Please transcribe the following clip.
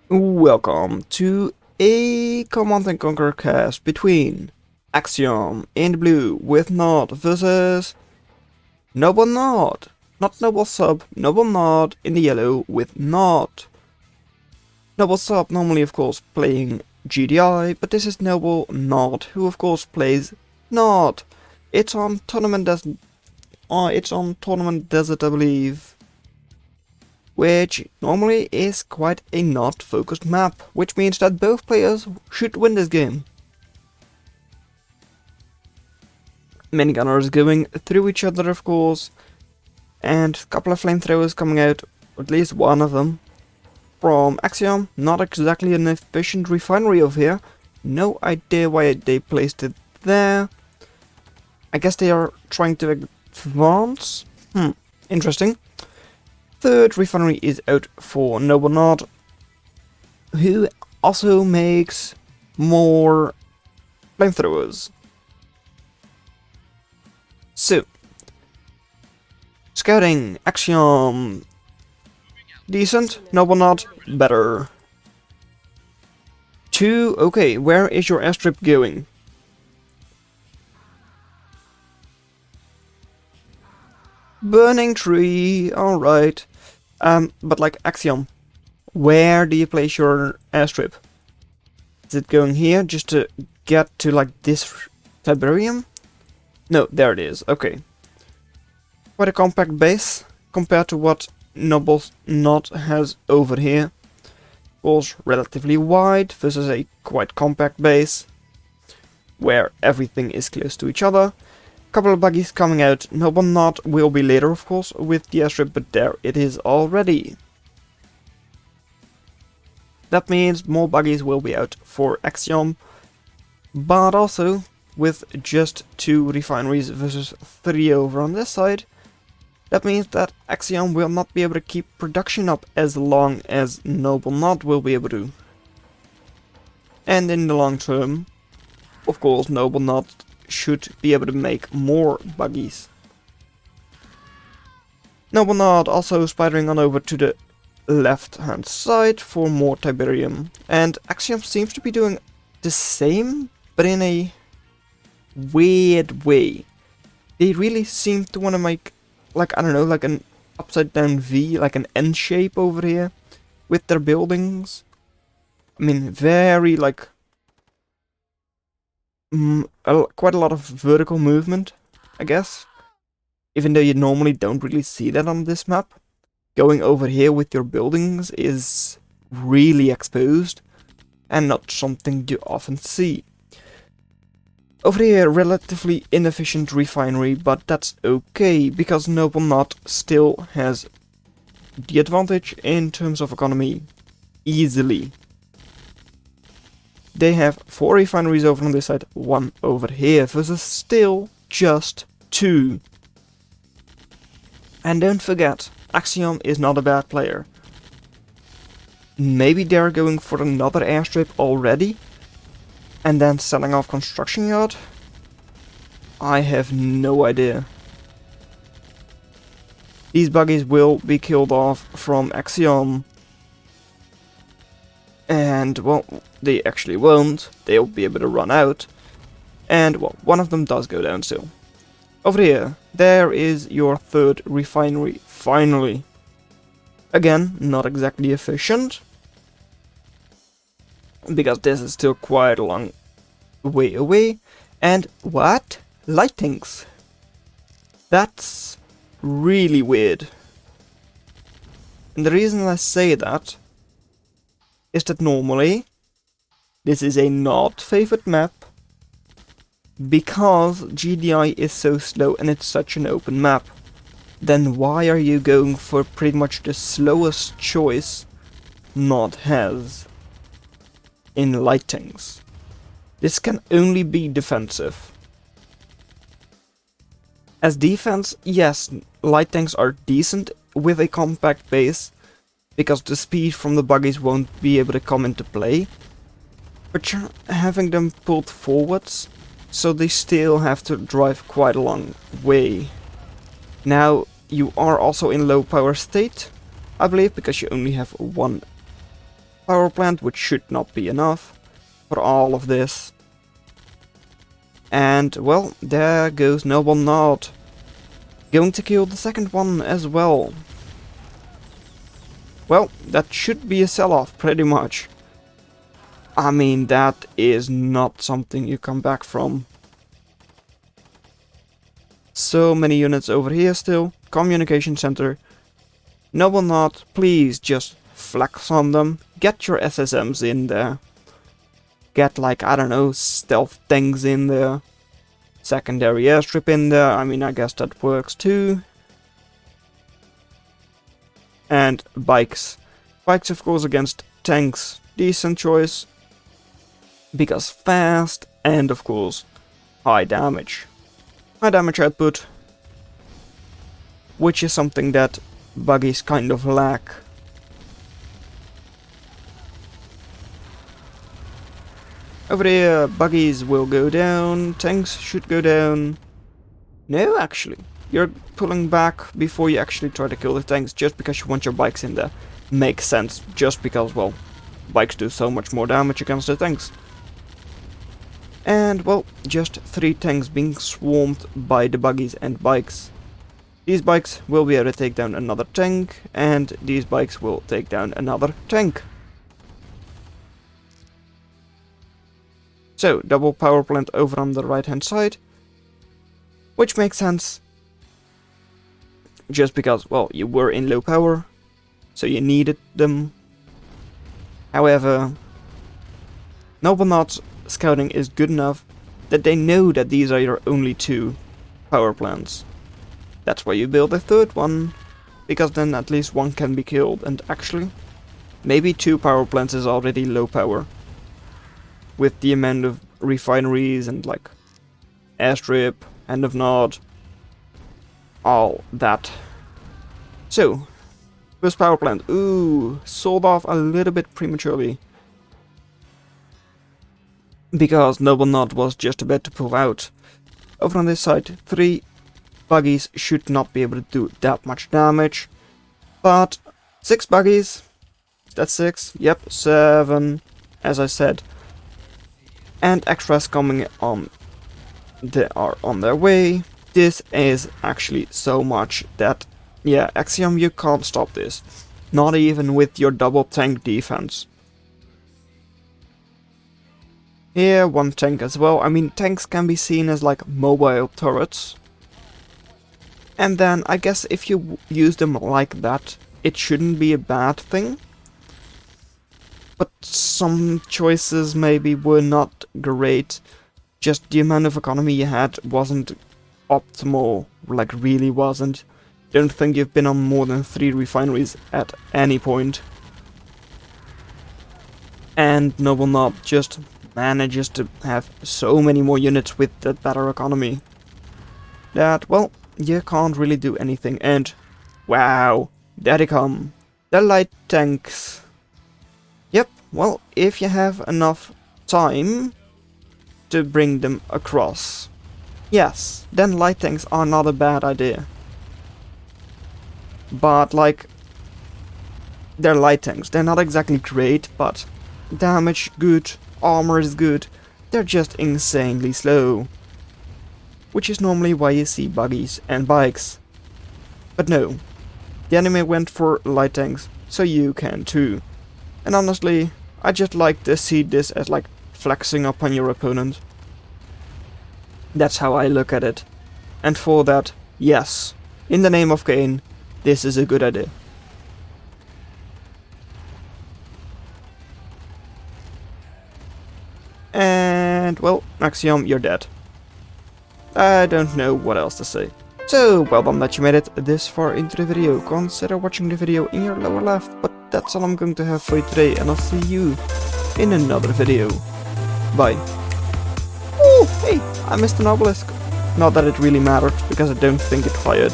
Welcome to a Command and Conquer cast between Axiom in the blue with Nod versus NobleNod. Not Noble Sub, NobleNod in the yellow with Nod. Noble Sub normally of course playing GDI, but this is NobleNod who of course plays Nod. It's on Tournament Desert, I believe, which normally is quite a not focused map, which means that both players should win this game. Minigunners going through each other of course, and a couple of flamethrowers coming out, at least one of them, from Axiom. Not exactly an efficient refinery over here, no idea why they placed it there. I guess they are trying to advance? Interesting. Third refinery is out for NobleNod, who also makes more flamethrowers. So, scouting, Axiom, decent, NobleNod, better. 2, okay, where is your airstrip going? Burning tree, alright. But like Axiom, where do you place your airstrip? Is it going here just to get to like this Tiberium? No, there it is, okay. Quite a compact base compared to what NobleNod has over here. Of course, relatively wide versus a quite compact base where everything is close to each other. Couple of buggies coming out. NobleNod will be later of course with the airstrip, but there it is already. That means more buggies will be out for Axiom, but also with just 2 refineries versus 3 over on this side, that means that Axiom will not be able to keep production up as long as NobleNod will be able to. And in the long term, of course, NobleNod should be able to make more buggies. NobleNod also spidering on over to the left hand side for more Tiberium, and Axiom seems to be doing the same, but in a weird way. They really seem to want to make, like, I don't know, like an upside down V, like an N shape over here with their buildings. I mean, very like quite a lot of vertical movement, I guess. Even though you normally don't really see that on this map. Going over here with your buildings is really exposed and not something you often see. Over here, relatively inefficient refinery, but that's okay, because NobleNod still has the advantage in terms of economy, easily. They have 4 refineries over on this side, 1 over here, versus still just 2. And don't forget, Axiom is not a bad player. Maybe they're going for another airstrip already, and then selling off construction yard? I have no idea. These buggies will be killed off from Axiom. And, well, they actually won't. They'll be able to run out. And, well, one of them does go down still. Over here, there is your 3rd refinery, finally. Again, not exactly efficient, because this is still quite a long way away. And what? Lightings. That's really weird. And the reason I say that is that normally this is a not favored map because GDI is so slow and it's such an open map. Then why are you going for pretty much the slowest choice Nod has in lightings? This can only be defensive. As defense, yes, light tanks are decent with a compact base, because the speed from the buggies won't be able to come into play. But you're having them pulled forwards, so they still have to drive quite a long way. Now, you are also in low power state, I believe, because you only have 1 power plant, which should not be enough for all of this. And, well, there goes NobleNod. Going to kill the second one as well. Well, that should be a sell-off, pretty much. I mean, that is not something you come back from. So many units over here still. Communication center. NobleNod, please just flex on them. Get your SSMs in there. Get, like, I don't know, stealth things in there. Secondary airstrip in there. I mean, I guess that works too. And bikes. Bikes, of course, against tanks. Decent choice. Because fast and, of course, high damage. High damage output. Which is something that buggies kind of lack. Over here, buggies will go down, tanks should go down. No, actually. You're pulling back before you actually try to kill the tanks just because you want your bikes in there. Makes sense, just because, well, bikes do so much more damage against the tanks. And, well, just 3 tanks being swarmed by the buggies and bikes. These bikes will be able to take down another tank, and these bikes will take down another tank. So, double power plant over on the right hand side. Which makes sense. Just because, well, you were in low power, so you needed them. However, NobleNod's scouting is good enough that they know that these are your only 2 power plants. That's why you build a 3rd one, because then at least one can be killed, and actually, maybe 2 power plants is already low power. With the amount of refineries and like airstrip, end of node, all that. So, first power plant, ooh, sold off a little bit prematurely. Because NobleNod was just about to pull out. Over on this side, 3 buggies should not be able to do that much damage. But 6 buggies, that's 6, yep, 7, as I said. And extras coming on, they are on their way. This is actually so much that, yeah, Axiom, you can't stop this. Not even with your double tank defense. Here, 1 tank as well. I mean, tanks can be seen as like mobile turrets. And then, I guess if you use them like that, it shouldn't be a bad thing. But some choices maybe were not great. Just the amount of economy you had wasn't optimal, like really wasn't. Don't think you've been on more than 3 refineries at any point. And NobleNod just manages to have so many more units with that better economy that, well, you can't really do anything. And wow, there they come, the light tanks. Yep, well, if you have enough time to bring them across, yes, then light tanks are not a bad idea. But, like, they're light tanks, they're not exactly great, but damage good, armor is good, they're just insanely slow. Which is normally why you see buggies and bikes. But no, the enemy went for light tanks, so you can too. And honestly, I just like to see this as like flexing upon your opponent. That's how I look at it. And for that, yes, in the name of gain, this is a good idea. And, well, Axiom, you're dead. I don't know what else to say. So, well done that you made it this far into the video. Consider watching the video in your lower left, but that's all I'm going to have for you today, and I'll see you in another video. Bye. Oh, hey, I missed an obelisk. Not that it really mattered, because I don't think it fired.